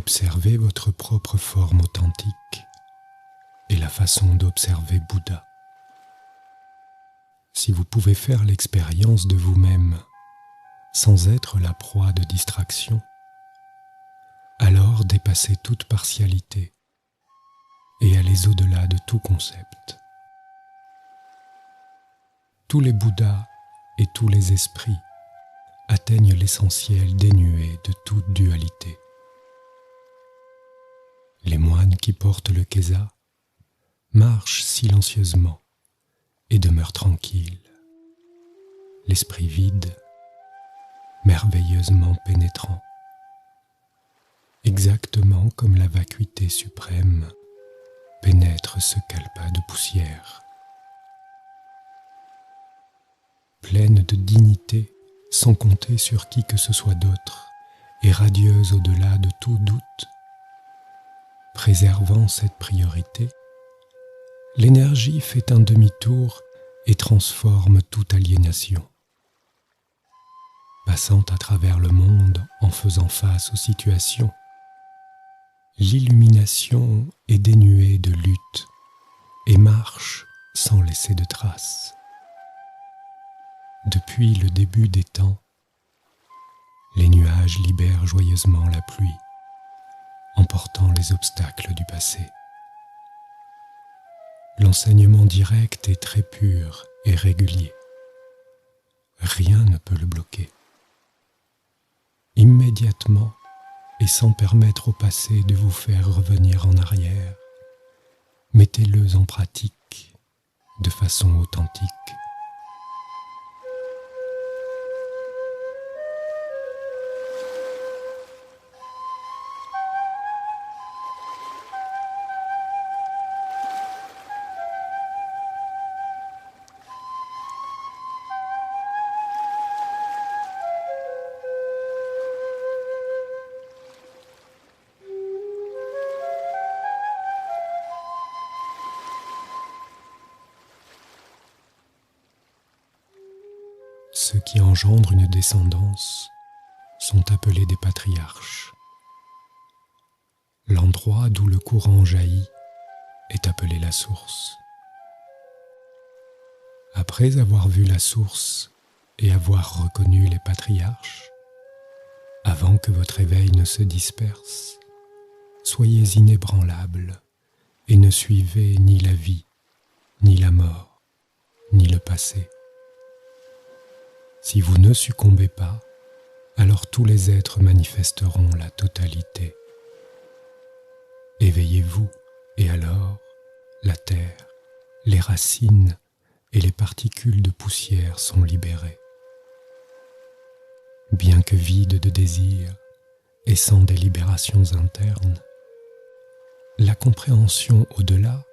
observez votre propre forme authentique et la façon d'observer Bouddha. Si vous pouvez faire l'expérience de vous-même sans être la proie de distraction, alors dépassez toute partialité et allez au-delà de tout concept. Tous les Bouddhas et tous les esprits atteignent l'essentiel dénué de toute dualité. Les moines qui portent le kesa marchent silencieusement et demeurent tranquilles, l'esprit vide, merveilleusement pénétrant, exactement comme la vacuité suprême pénètre ce kalpa de poussière. Pleine de dignité, sans compter sur qui que ce soit d'autre, et radieuse au-delà de tout doute, préservant cette priorité, l'énergie fait un demi-tour et transforme toute aliénation. Passant à travers le monde en faisant face aux situations, l'illumination est dénuée de lutte et marche sans laisser de traces. Depuis le début des temps, les nuages libèrent joyeusement la pluie, emportant les obstacles du passé. L'enseignement direct est très pur et régulier. Rien ne peut le bloquer. Immédiatement, et sans permettre au passé de vous faire revenir en arrière, mettez-le en pratique de façon authentique. Ceux qui engendrent une descendance sont appelés des patriarches. L'endroit d'où le courant jaillit est appelé la source. Après avoir vu la source et avoir reconnu les patriarches, avant que votre éveil ne se disperse, soyez inébranlables et ne suivez ni la vie, ni la mort, ni le passé. Si vous ne succombez pas, alors tous les êtres manifesteront la totalité. Éveillez-vous, et alors la terre, les racines et les particules de poussière sont libérées. Bien que vides de désir et sans délibérations internes, la compréhension au-delà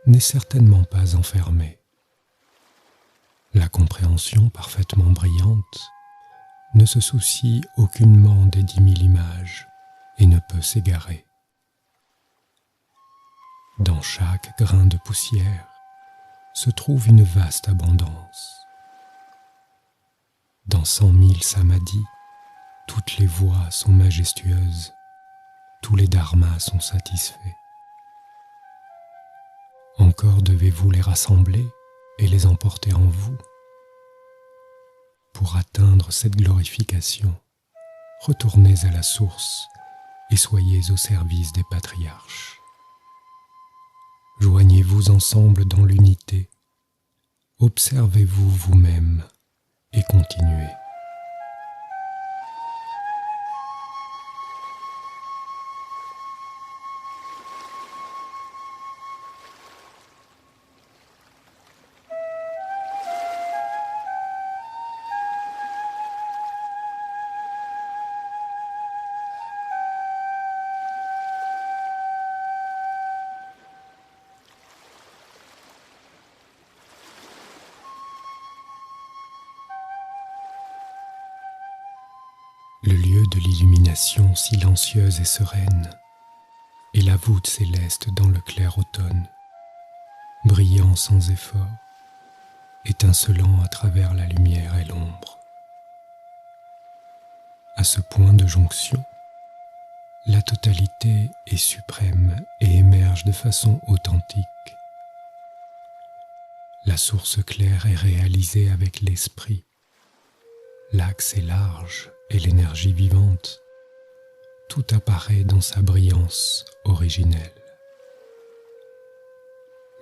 n'est certainement pas enfermée. La compréhension parfaitement brillante ne se soucie aucunement des 10 000 images et ne peut s'égarer. Dans chaque grain de poussière se trouve une vaste abondance. Dans 100 000 samadhis, toutes les voies sont majestueuses, tous les dharmas sont satisfaits. Encore devez-vous les rassembler et les emporter en vous. Pour atteindre cette glorification, retournez à la source et soyez au service des patriarches. Joignez-vous ensemble dans l'unité, observez-vous vous-même et continuez. Le lieu de l'illumination silencieuse et sereine est la voûte céleste dans le clair automne, brillant sans effort, étincelant à travers la lumière et l'ombre. À ce point de jonction, la totalité est suprême et émerge de façon authentique. La source claire est réalisée avec l'esprit. L'axe est large et l'énergie vivante. Tout apparaît dans sa brillance originelle.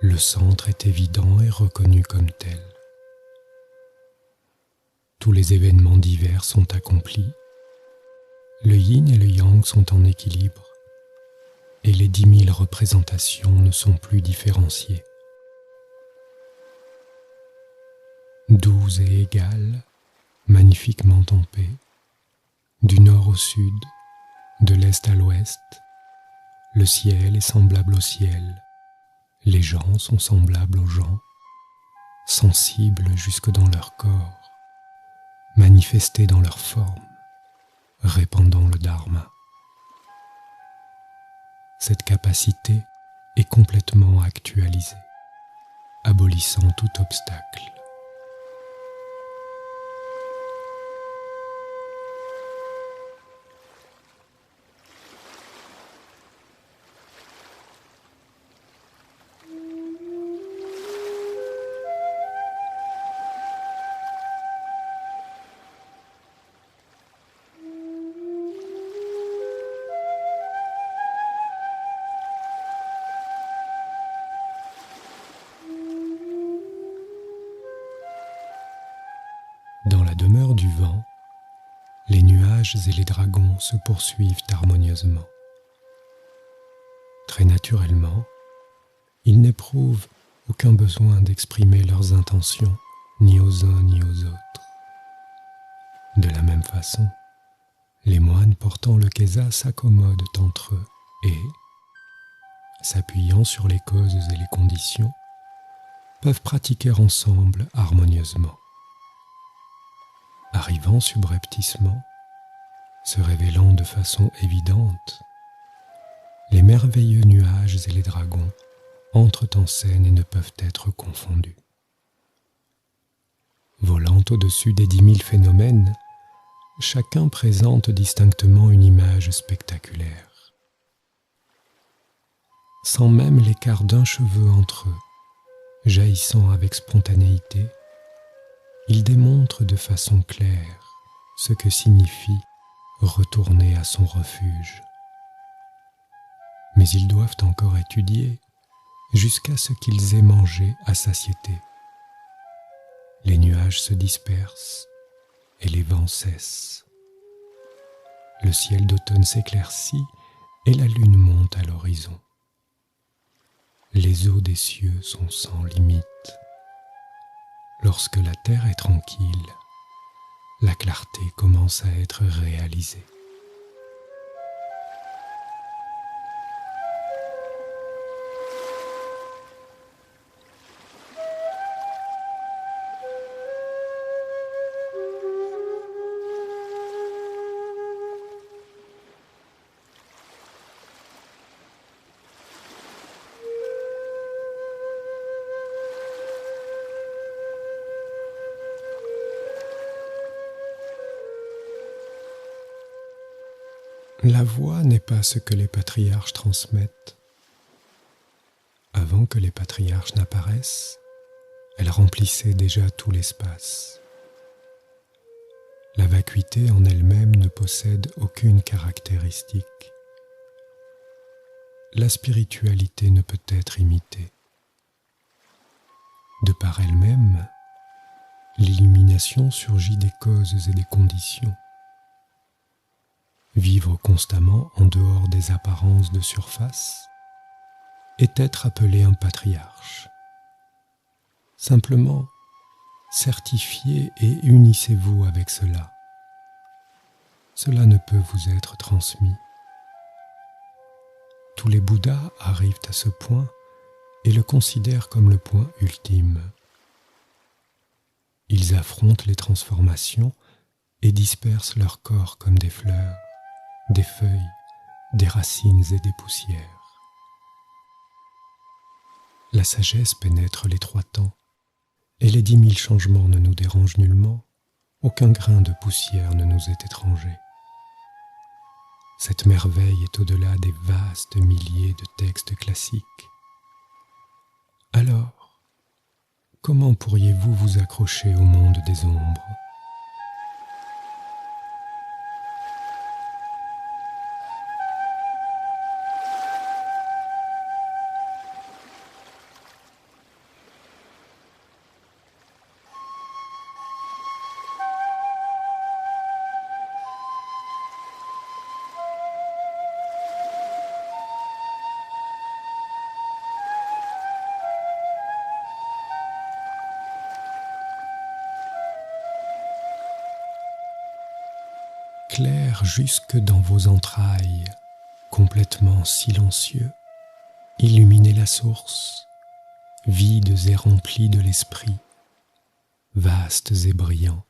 Le centre est évident et reconnu comme tel. Tous les événements divers sont accomplis. Le yin et le yang sont en équilibre et les 10 000 représentations ne sont plus différenciées. Douce et égale, magnifiquement en paix, du nord au sud, de l'est à l'ouest, le ciel est semblable au ciel, les gens sont semblables aux gens, sensibles jusque dans leur corps, manifestés dans leur forme, répandant le dharma. Cette capacité est complètement actualisée, abolissant tout obstacle. Dans la demeure du vent, les nuages et les dragons se poursuivent harmonieusement. Très naturellement, ils n'éprouvent aucun besoin d'exprimer leurs intentions, ni aux uns ni aux autres. De la même façon, les moines portant le kesa s'accommodent entre eux et, s'appuyant sur les causes et les conditions, peuvent pratiquer ensemble harmonieusement. Arrivant subrepticement, se révélant de façon évidente, les merveilleux nuages et les dragons entrent en scène et ne peuvent être confondus. Volant au-dessus des 10 000 phénomènes, chacun présente distinctement une image spectaculaire. Sans même l'écart d'un cheveu entre eux, jaillissant avec spontanéité, il démontre de façon claire ce que signifie retourner à son refuge. Mais ils doivent encore étudier jusqu'à ce qu'ils aient mangé à satiété. Les nuages se dispersent et les vents cessent. Le ciel d'automne s'éclaircit et la lune monte à l'horizon. Les eaux des cieux sont sans limite. Lorsque la terre est tranquille, la clarté commence à être réalisée. La voix n'est pas ce que les patriarches transmettent. Avant que les patriarches n'apparaissent, elle remplissait déjà tout l'espace. La vacuité en elle-même ne possède aucune caractéristique. La spiritualité ne peut être imitée. De par elle-même, l'illumination surgit des causes et des conditions. Vivre constamment en dehors des apparences de surface est être appelé un patriarche. Simplement, certifiez et unissez-vous avec cela. Cela ne peut vous être transmis. Tous les Bouddhas arrivent à ce point et le considèrent comme le point ultime. Ils affrontent les transformations et dispersent leur corps comme des fleurs, des feuilles, des racines et des poussières. La sagesse pénètre les 3 temps, et les 10 000 changements ne nous dérangent nullement, aucun grain de poussière ne nous est étranger. Cette merveille est au-delà des vastes milliers de textes classiques. Alors, comment pourriez-vous vous accrocher au monde des ombres ? Clair jusque dans vos entrailles, complètement silencieux, illuminez la source, vides et remplis de l'esprit, vastes et brillants.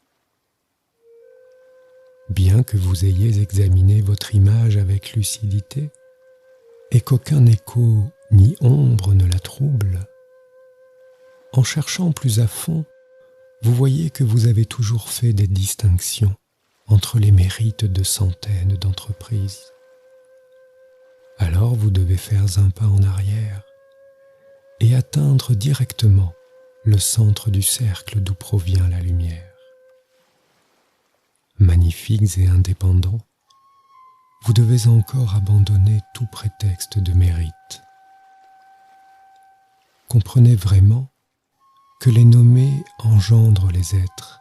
Bien que vous ayez examiné votre image avec lucidité, et qu'aucun écho ni ombre ne la trouble, en cherchant plus à fond, vous voyez que vous avez toujours fait des distinctions entre les mérites de centaines d'entreprises. Alors vous devez faire un pas en arrière et atteindre directement le centre du cercle d'où provient la lumière. Magnifiques et indépendants, vous devez encore abandonner tout prétexte de mérite. Comprenez vraiment que les nommés engendrent les êtres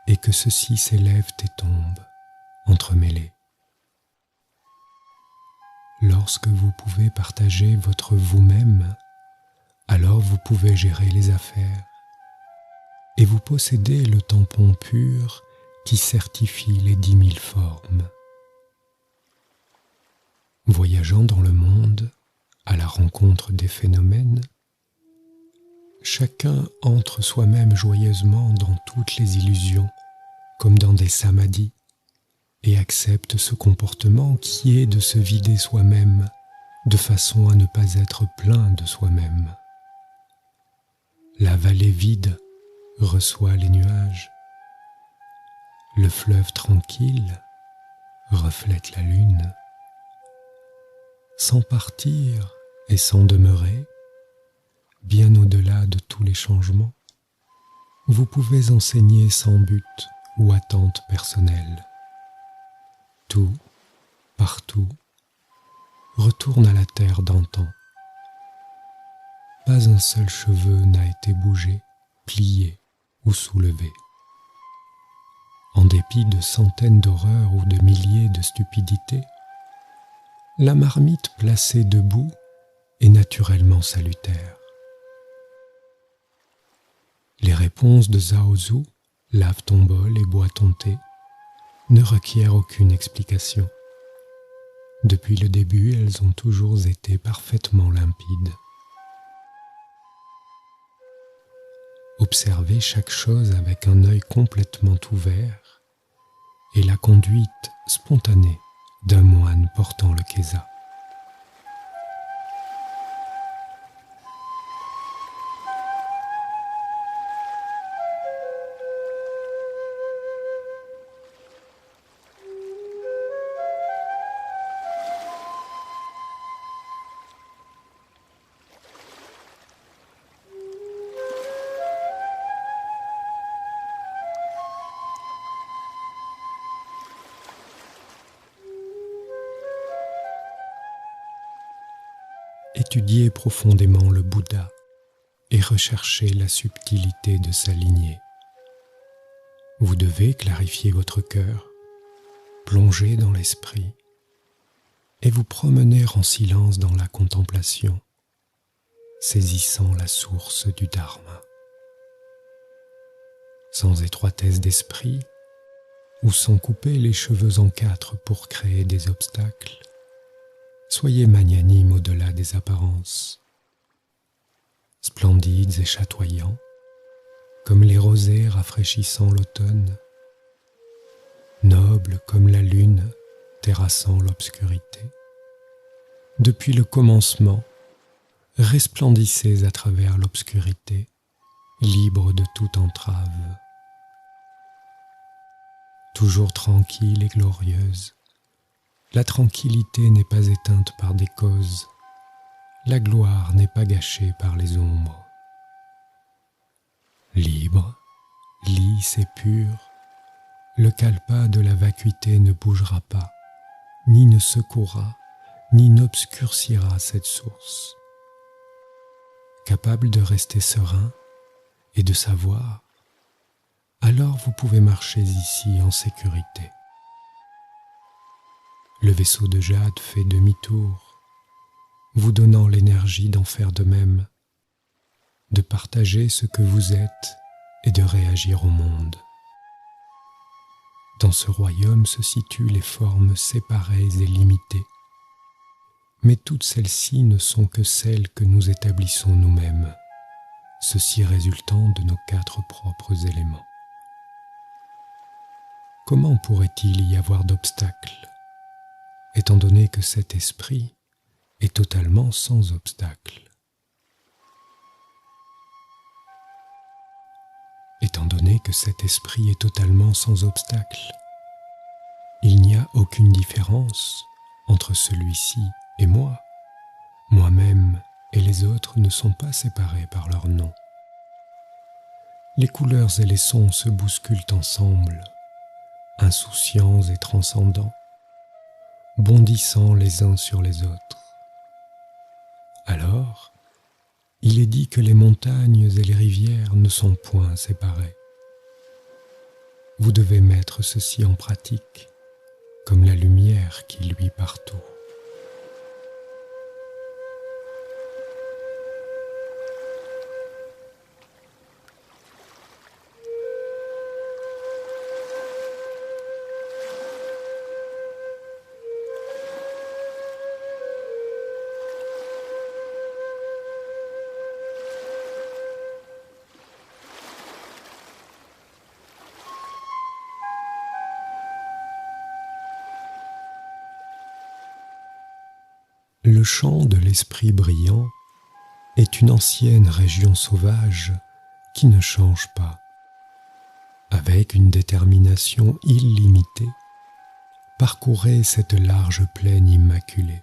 et que ceux-ci s'élèvent et tombent, entremêlés. Lorsque vous pouvez partager votre vous-même, alors vous pouvez gérer les affaires et vous possédez le tampon pur qui certifie les 10 000 formes. Voyageant dans le monde, à la rencontre des phénomènes, chacun entre soi-même joyeusement dans toutes les illusions, comme dans des samadhis, et accepte ce comportement qui est de se vider soi-même, de façon à ne pas être plein de soi-même. La vallée vide reçoit les nuages. Le fleuve tranquille reflète la lune. Sans partir et sans demeurer, bien au-delà de tous les changements, vous pouvez enseigner sans but ou attente personnelle. Tout, partout, retourne à la terre d'antan. Pas un seul cheveu n'a été bougé, plié ou soulevé. En dépit de centaines d'horreurs ou de milliers de stupidités, la marmite placée debout est naturellement salutaire. Les réponses de Zhao Zhu, lave ton bol et bois ton thé, ne requièrent aucune explication. Depuis le début, elles ont toujours été parfaitement limpides. Observez chaque chose avec un œil complètement ouvert et la conduite spontanée d'un moine portant le kesa. Étudiez profondément le Bouddha et recherchez la subtilité de sa lignée. Vous devez clarifier votre cœur, plonger dans l'esprit et vous promener en silence dans la contemplation, saisissant la source du Dharma. Sans étroitesse d'esprit ou sans couper les cheveux en quatre pour créer des obstacles, soyez magnanimes au-delà des apparences, splendides et chatoyants, comme les rosées rafraîchissant l'automne, nobles comme la lune terrassant l'obscurité. Depuis le commencement, resplendissez à travers l'obscurité, libres de toute entrave. Toujours tranquille et glorieuse, La tranquillité n'est pas éteinte par des causes. La gloire n'est pas gâchée par les ombres. Libre, lisse et pur, le kalpa de la vacuité ne bougera pas, ni ne secouera, ni n'obscurcira cette source. Capable de rester serein et de savoir, alors vous pouvez marcher ici en sécurité. Le vaisseau de jade fait demi-tour, vous donnant l'énergie d'en faire de même, de partager ce que vous êtes et de réagir au monde. Dans ce royaume se situent les formes séparées et limitées, mais toutes celles-ci ne sont que celles que nous établissons nous-mêmes, ceci résultant de nos 4 propres éléments. Comment pourrait-il y avoir d'obstacles, étant donné que cet esprit est totalement sans obstacle? Étant donné que cet esprit est totalement sans obstacle, il n'y a aucune différence entre celui-ci et moi. Moi-même et les autres ne sont pas séparés par leur nom. Les couleurs et les sons se bousculent ensemble, insouciants et transcendants, bondissant les uns sur les autres. Alors, il est dit que les montagnes et les rivières ne sont point séparées. Vous devez mettre ceci en pratique, comme la lumière qui luit partout. Le champ de l'esprit brillant est une ancienne région sauvage qui ne change pas. Avec une détermination illimitée, parcourez cette large plaine immaculée.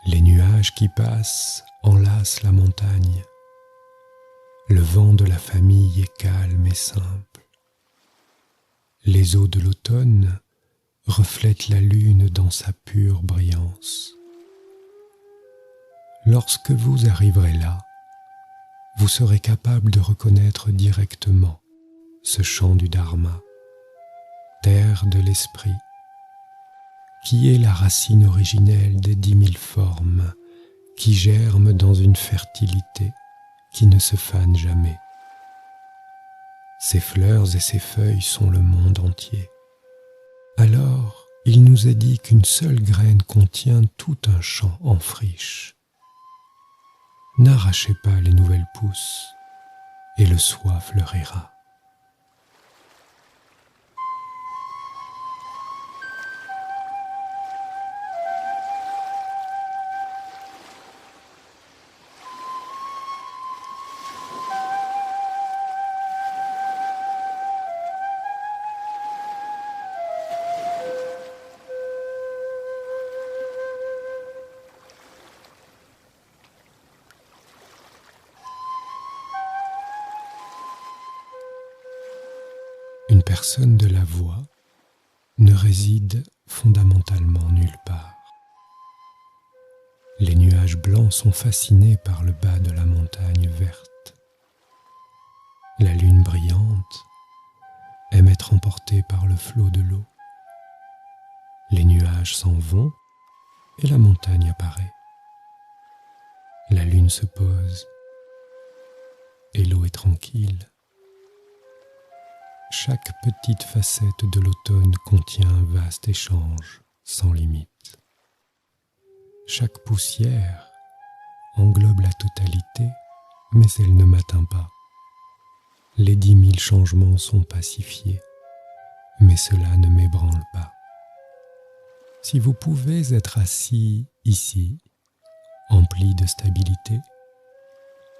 Les nuages qui passent enlacent la montagne. Le vent de la famille est calme et simple. Les eaux de l'automne reflètent la lune dans sa pure brillance. Lorsque vous arriverez là, vous serez capable de reconnaître directement ce champ du Dharma, terre de l'esprit, qui est la racine originelle des 10 000 formes qui germent dans une fertilité qui ne se fane jamais. Ses fleurs et ses feuilles sont le monde entier. Alors, il nous est dit qu'une seule graine contient tout un champ en friche. N'arrachez pas les nouvelles pousses, et le soie fleurira. Une personne de la voie ne réside fondamentalement nulle part. Les nuages blancs sont fascinés par le bas de la montagne verte. La lune brillante aime être emportée par le flot de l'eau. Les nuages s'en vont et la montagne apparaît. La lune se pose et l'eau est tranquille. Chaque petite facette de l'automne contient un vaste échange sans limite. Chaque poussière englobe la totalité, mais elle ne m'atteint pas. Les 10 000 changements sont pacifiés, mais cela ne m'ébranle pas. Si vous pouvez être assis ici, empli de stabilité,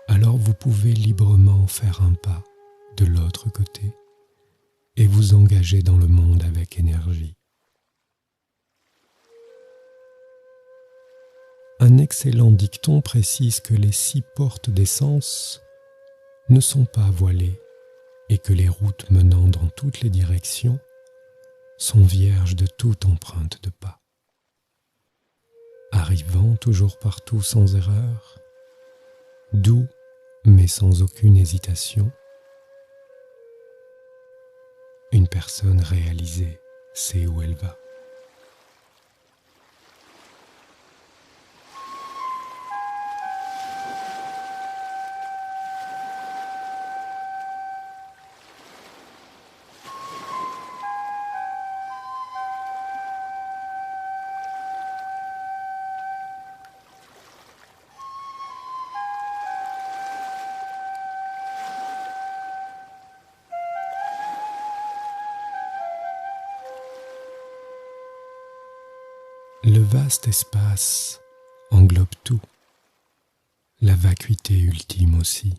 alors vous pouvez librement faire un pas de l'autre côté et vous engager dans le monde avec énergie. un excellent dicton précise que les 6 portes des sens ne sont pas voilées et que les routes menant dans toutes les directions sont vierges de toute empreinte de pas. Arrivant toujours partout sans erreur, doux mais sans aucune hésitation, une personne réalisée sait où elle va. Le vaste espace englobe tout, la vacuité ultime aussi.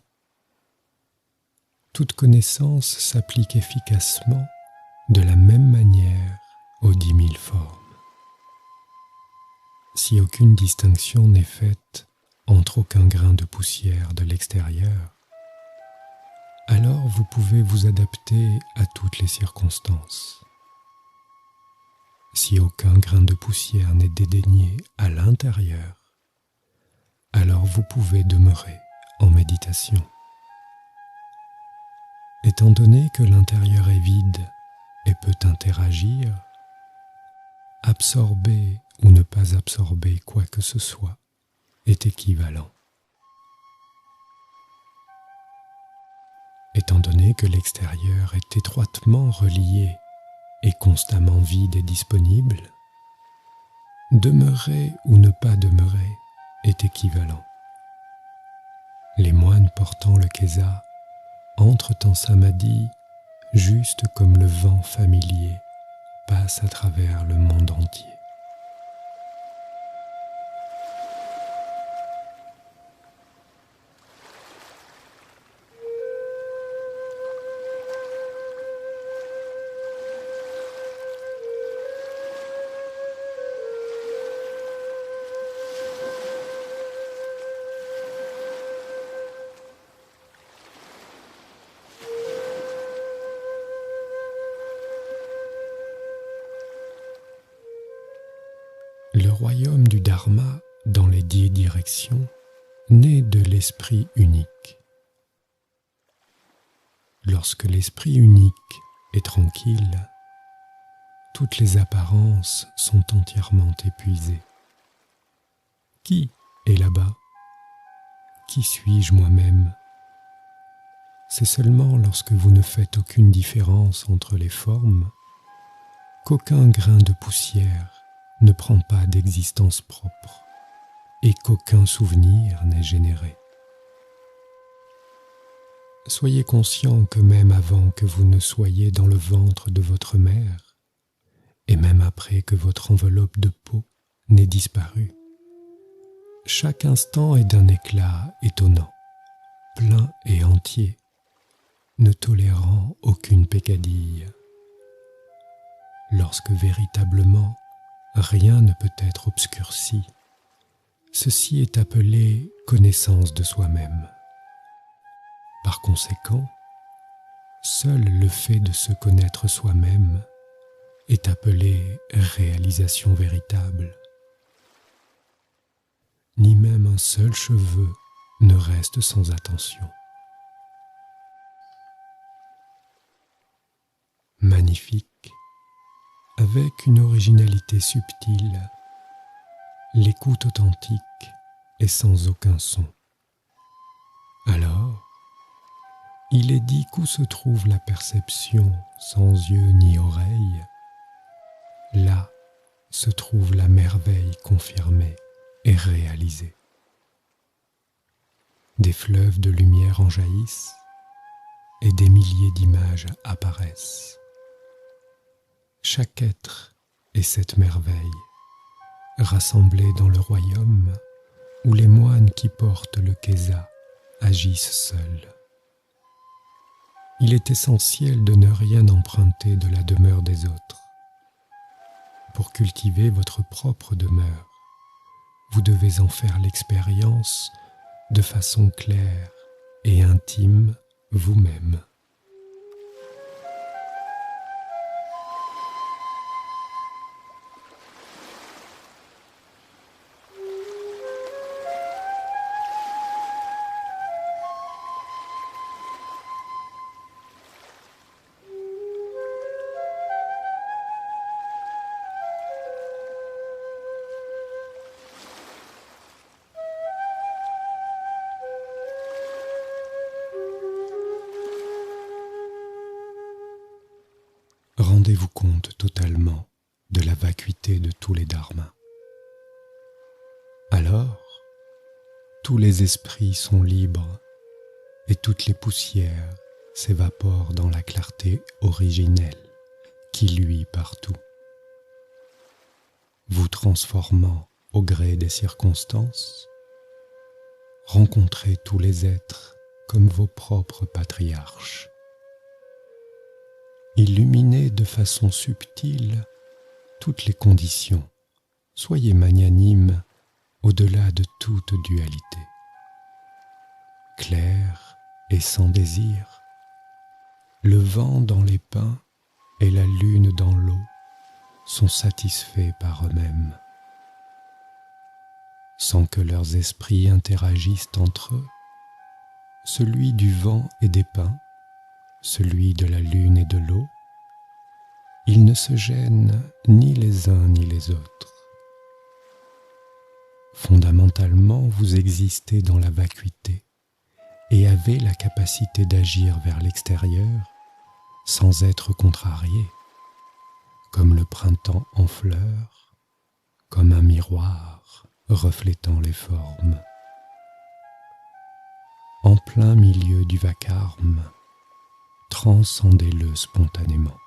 Toute connaissance s'applique efficacement de la même manière aux 10 000 formes. Si aucune distinction n'est faite entre aucun grain de poussière de l'extérieur, alors vous pouvez vous adapter à toutes les circonstances. Si aucun grain de poussière n'est dédaigné à l'intérieur, alors vous pouvez demeurer en méditation. Étant donné que l'intérieur est vide et peut interagir, absorber ou ne pas absorber quoi que ce soit est équivalent. Étant donné que l'extérieur est étroitement relié et constamment vide et disponible, demeurer ou ne pas demeurer est équivalent. Les moines portant le kesa entrent en samadhi juste comme le vent familier passe à travers le monde entier. Le royaume du Dharma, dans les 10 directions, naît de l'esprit unique. Lorsque l'esprit unique est tranquille, toutes les apparences sont entièrement épuisées. Qui est là-bas? Qui suis-je moi-même? C'est seulement lorsque vous ne faites aucune différence entre les formes qu'aucun grain de poussière ne prend pas d'existence propre et qu'aucun souvenir n'est généré. Soyez conscient que même avant que vous ne soyez dans le ventre de votre mère, et même après que votre enveloppe de peau n'ait disparu, chaque instant est d'un éclat étonnant, plein et entier, ne tolérant aucune peccadille. Lorsque véritablement rien ne peut être obscurci, ceci est appelé connaissance de soi-même. Par conséquent, seul le fait de se connaître soi-même est appelé réalisation véritable. Ni même un seul cheveu ne reste sans attention. Magnifique, avec une originalité subtile, l'écoute authentique est sans aucun son. Alors, il est dit qu'où se trouve la perception sans yeux ni oreilles, là se trouve la merveille confirmée et réalisée. Des fleuves de lumière en jaillissent et des milliers d'images apparaissent. Chaque être est cette merveille, rassemblée dans le royaume où les moines qui portent le kesa agissent seuls. Il est essentiel de ne rien emprunter de la demeure des autres. Pour cultiver votre propre demeure, vous devez en faire l'expérience de façon claire et intime vous-même. Rendez-vous compte totalement de la vacuité de tous les dharmas. Alors, tous les esprits sont libres et toutes les poussières s'évaporent dans la clarté originelle qui luit partout, vous transformant au gré des circonstances. Rencontrez tous les êtres comme vos propres patriarches. Illuminez de façon subtile toutes les conditions. Soyez magnanime au-delà de toute dualité. Clair et sans désir, le vent dans les pins et la lune dans l'eau sont satisfaits par eux-mêmes. Sans que leurs esprits interagissent entre eux, celui du vent et des pins, celui de la lune et de l'eau, ils ne se gênent ni les uns ni les autres. Fondamentalement, vous existez dans la vacuité et avez la capacité d'agir vers l'extérieur sans être contrarié, comme le printemps en fleurs, comme un miroir reflétant les formes. En plein milieu du vacarme, transcendez-le spontanément.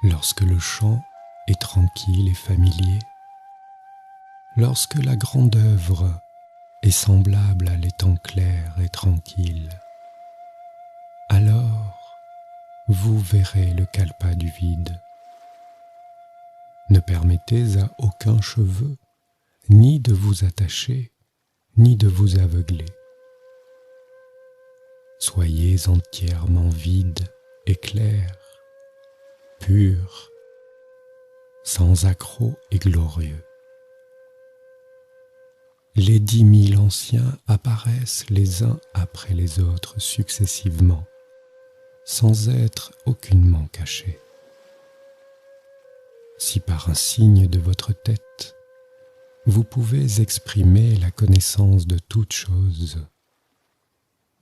Lorsque le chant est tranquille et familier, lorsque la grande œuvre est semblable à l'étang clair et tranquille, alors vous verrez le kalpa du vide. Ne permettez à aucun cheveu ni de vous attacher, ni de vous aveugler. Soyez entièrement vide et clair, pur, sans accroc et glorieux. Les 10 000 anciens apparaissent les uns après les autres successivement, sans être aucunement cachés. Si par un signe de votre tête, vous pouvez exprimer la connaissance de toutes choses,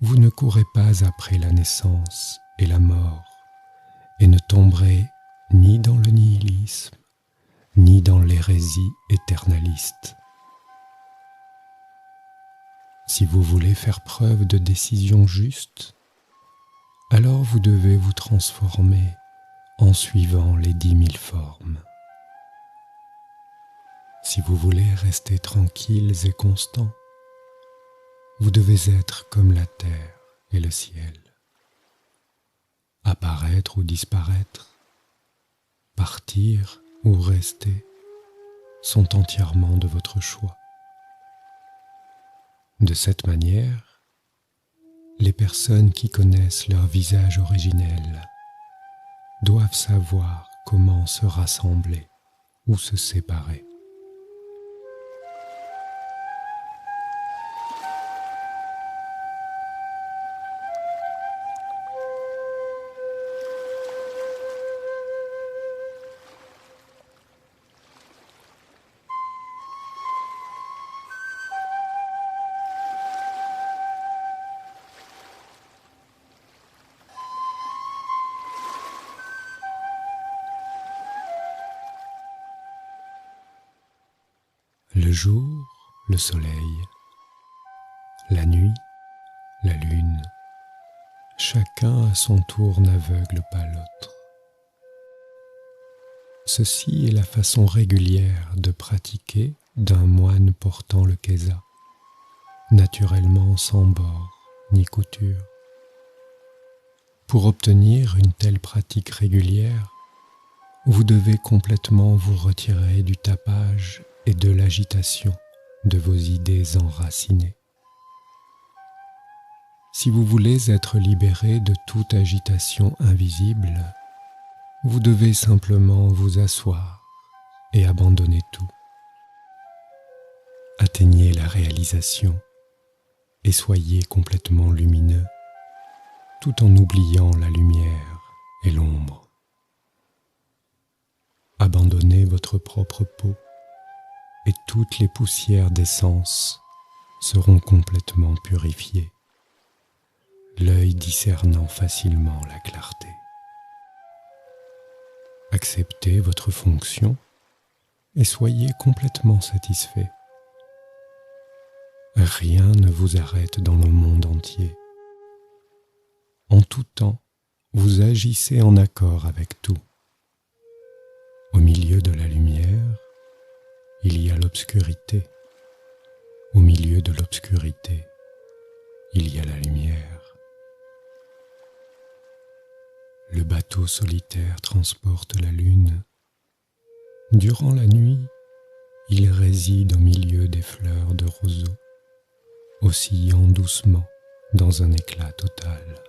vous ne courez pas après la naissance et la mort, et ne tomberez ni dans le nihilisme, ni dans l'hérésie éternaliste. Si vous voulez faire preuve de décision juste, alors vous devez vous transformer en suivant les 10 000 formes. Si vous voulez rester tranquilles et constants, vous devez être comme la terre et le ciel. Apparaître ou disparaître, partir ou rester sont entièrement de votre choix. De cette manière, les personnes qui connaissent leur visage originel doivent savoir comment se rassembler ou se séparer. Le jour, le soleil, la nuit, la lune. Chacun à son tour n'aveugle pas l'autre. Ceci est la façon régulière de pratiquer d'un moine portant le kesa, naturellement sans bord ni couture. Pour obtenir une telle pratique régulière, vous devez complètement vous retirer du tapage et de l'agitation de vos idées enracinées. Si vous voulez être libéré de toute agitation invisible, vous devez simplement vous asseoir et abandonner tout. Atteignez la réalisation et soyez complètement lumineux, tout en oubliant la lumière et l'ombre. Abandonnez votre propre peau et toutes les poussières des sens seront complètement purifiées, l'œil discernant facilement la clarté. Acceptez votre fonction et soyez complètement satisfait. Rien ne vous arrête dans le monde entier. En tout temps, vous agissez en accord avec tout. Au milieu de la lumière, il y a l'obscurité. Au milieu de l'obscurité, il y a la lumière. Le bateau solitaire transporte la lune. Durant la nuit, il réside au milieu des fleurs de roseau, oscillant doucement dans un éclat total.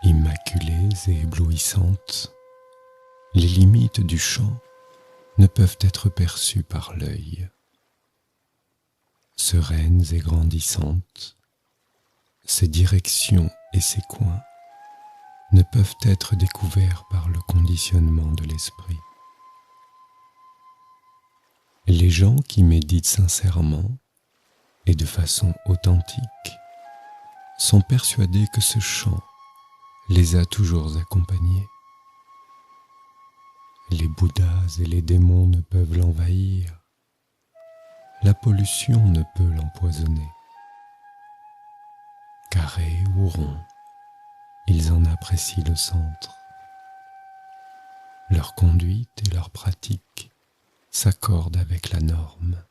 Immaculées et éblouissantes, les limites du champ ne peuvent être perçues par l'œil. Sereines et grandissantes, ses directions et ses coins ne peuvent être découverts par le conditionnement de l'esprit. Les gens qui méditent sincèrement et de façon authentique sont persuadés que ce champ les a toujours accompagnés. Les Bouddhas et les démons ne peuvent l'envahir. La pollution ne peut l'empoisonner. Carrés ou ronds, ils en apprécient le centre. Leur conduite et leur pratique s'accordent avec la norme.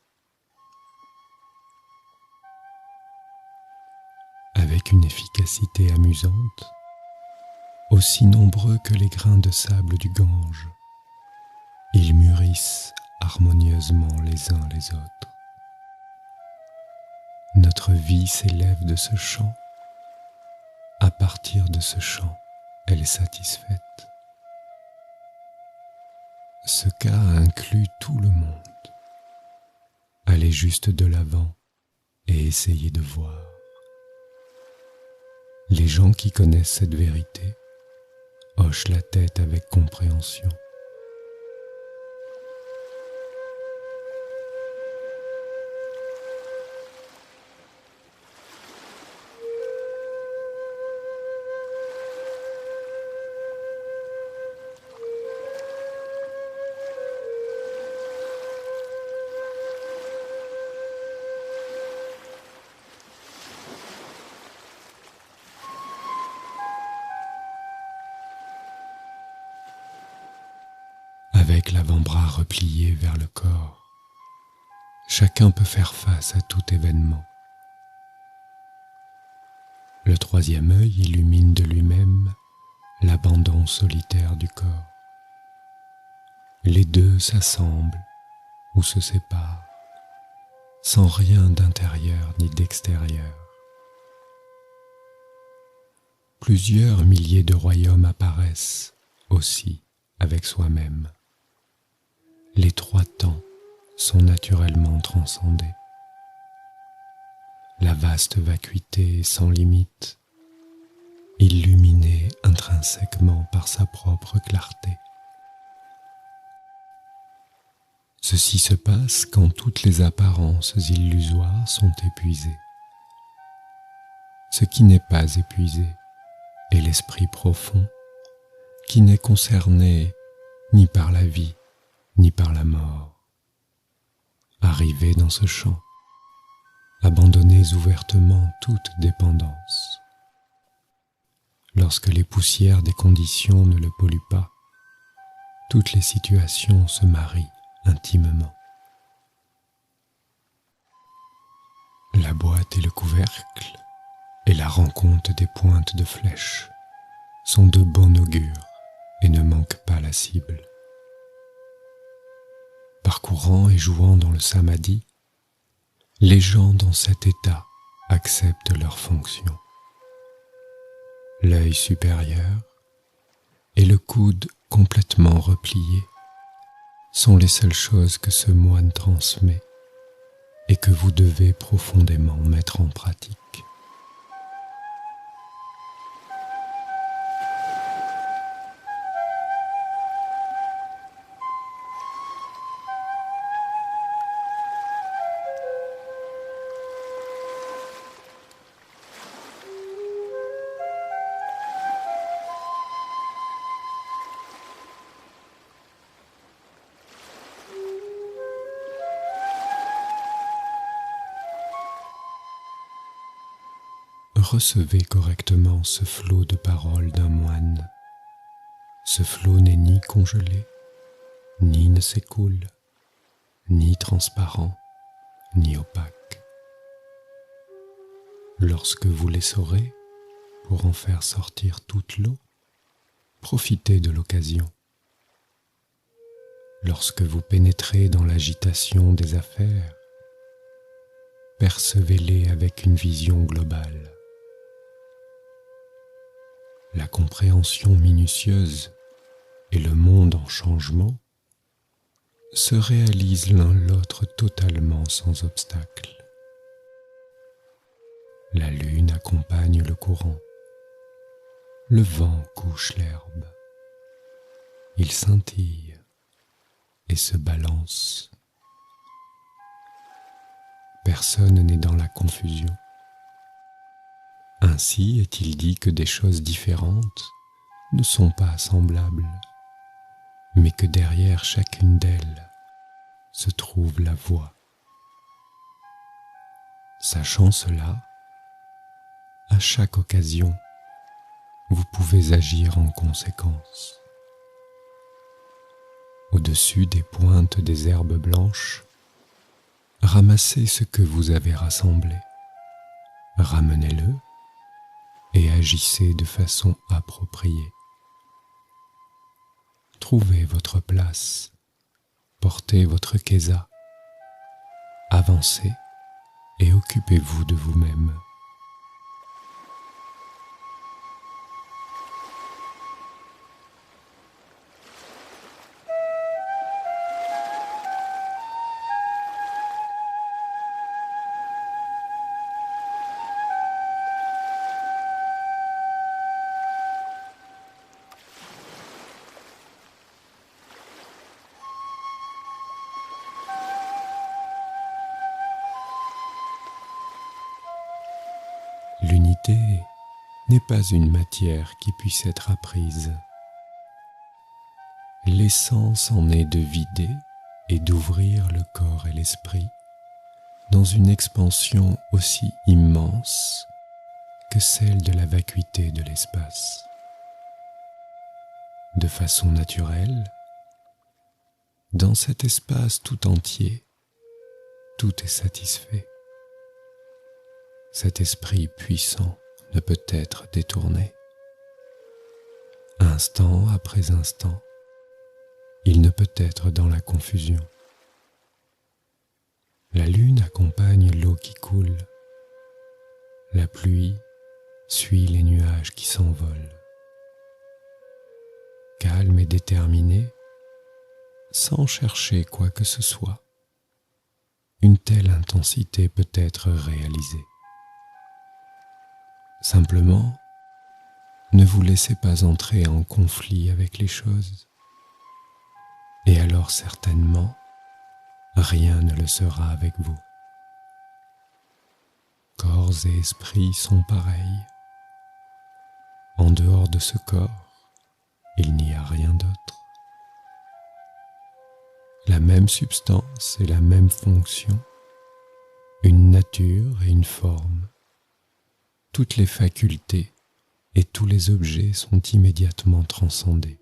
Avec une efficacité amusante, aussi nombreux que les grains de sable du Gange, ils mûrissent harmonieusement les uns les autres. Notre vie s'élève de ce champ. À partir de ce champ, elle est satisfaite. Ce cas inclut tout le monde. Allez juste de l'avant et essayez de voir. Les gens qui connaissent cette vérité hochent la tête avec compréhension. Avec l'avant-bras replié vers le corps, chacun peut faire face à tout événement. Le troisième œil illumine de lui-même l'abandon solitaire du corps. Les deux s'assemblent ou se séparent, sans rien d'intérieur ni d'extérieur. Plusieurs milliers de royaumes apparaissent aussi avec soi-même. Les trois temps sont naturellement transcendés. la vaste vacuité sans limite, illuminée intrinsèquement par sa propre clarté. Ceci se passe quand toutes les apparences illusoires sont épuisées. Ce qui n'est pas épuisé est l'esprit profond qui n'est concerné ni par la vie ni par la mort. Arrivés dans ce champ, abandonnez ouvertement toute dépendance. Lorsque les poussières des conditions ne le polluent pas, toutes les situations se marient intimement. La boîte et le couvercle et la rencontre des pointes de flèches sont de bon augure et ne manquent pas la cible. Parcourant et jouant dans le samadhi, les gens dans cet état acceptent leurs fonctions. L'œil supérieur et le coude complètement replié sont les seules choses que ce moine transmet et que vous devez profondément mettre en pratique. Recevez correctement ce flot de paroles d'un moine. Ce flot n'est ni congelé, ni ne s'écoule, ni transparent, ni opaque. Lorsque vous les saurez, pour en faire sortir toute l'eau, profitez de l'occasion. Lorsque vous pénétrez dans l'agitation des affaires, percevez-les avec une vision globale. La compréhension minutieuse et le monde en changement se réalisent l'un l'autre totalement sans obstacle. La lune accompagne le courant, le vent couche l'herbe, il scintille et se balance. Personne n'est dans la confusion. Ainsi est-il dit que des choses différentes ne sont pas semblables, mais que derrière chacune d'elles se trouve la voie. Sachant cela, à chaque occasion, vous pouvez agir en conséquence. Au-dessus des pointes des herbes blanches, ramassez ce que vous avez rassemblé, ramenez-le et agissez de façon appropriée. Trouvez votre place, portez votre kesa, avancez et occupez-vous de vous-même. L'unité n'est pas une matière qui puisse être apprise. L'essence en est de vider et d'ouvrir le corps et l'esprit dans une expansion aussi immense que celle de la vacuité de l'espace. De façon naturelle, dans cet espace tout entier, tout est satisfait. Cet esprit puissant ne peut être détourné. Instant après instant, il ne peut être dans la confusion. La lune accompagne l'eau qui coule. La pluie suit les nuages qui s'envolent. Calme et déterminé, sans chercher quoi que ce soit, une telle intensité peut être réalisée. Simplement, ne vous laissez pas entrer en conflit avec les choses, et alors certainement, rien ne le sera avec vous. Corps et esprit sont pareils. En dehors de ce corps, il n'y a rien d'autre. La même substance et la même fonction, une nature et une forme. Toutes les facultés et tous les objets sont immédiatement transcendés.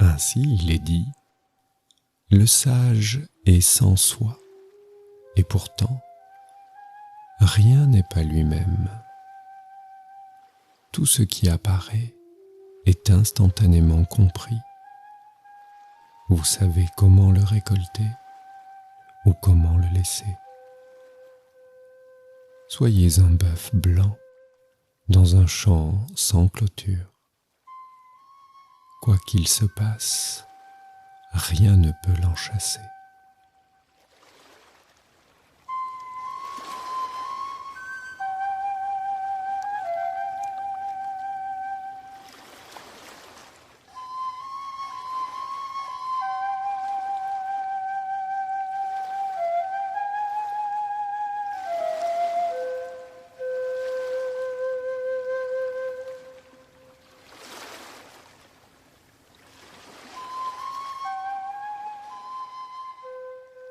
Ainsi, il est dit, le sage est sans soi, et pourtant, rien n'est pas lui-même. Tout ce qui apparaît est instantanément compris. Vous savez comment le récolter ou comment le laisser. Soyez un bœuf blanc dans un champ sans clôture. Quoi qu'il se passe, rien ne peut l'enchasser.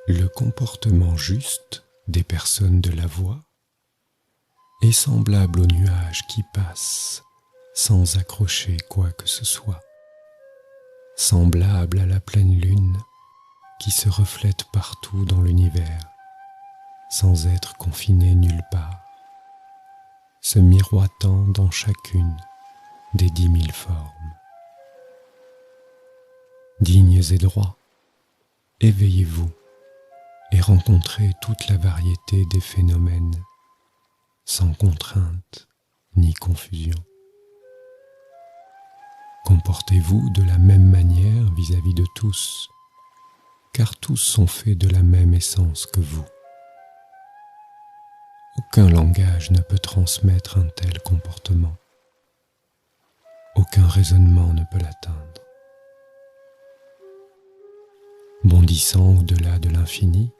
Le comportement juste des personnes de la voie est semblable aux nuages qui passent sans accrocher quoi que ce soit, semblable à la pleine lune qui se reflète partout dans l'univers sans être confinée nulle part, se miroitant dans chacune des 10 000 formes. Dignes et droits, éveillez-vous et rencontrez toute la variété des phénomènes, sans contrainte ni confusion. Comportez-vous de la même manière vis-à-vis de tous, car tous sont faits de la même essence que vous. Aucun langage ne peut transmettre un tel comportement. Aucun raisonnement ne peut l'atteindre. Bondissant au-delà de l'infini,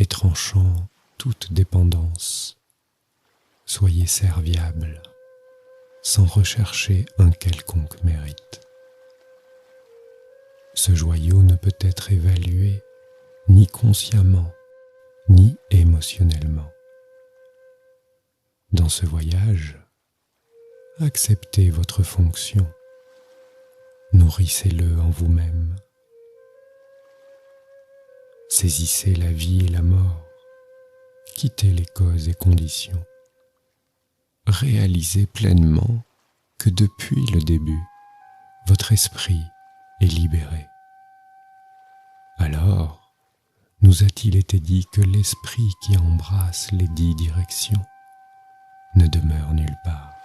et tranchant toute dépendance, soyez serviables, sans rechercher un quelconque mérite. Ce joyau ne peut être évalué ni consciemment, ni émotionnellement. Dans ce voyage, acceptez votre fonction, nourrissez-le en vous-même. Saisissez la vie et la mort, quittez les causes et conditions. Réalisez pleinement que depuis le début, votre esprit est libéré. Alors, nous a-t-il été dit que l'esprit qui embrasse les 10 directions ne demeure nulle part.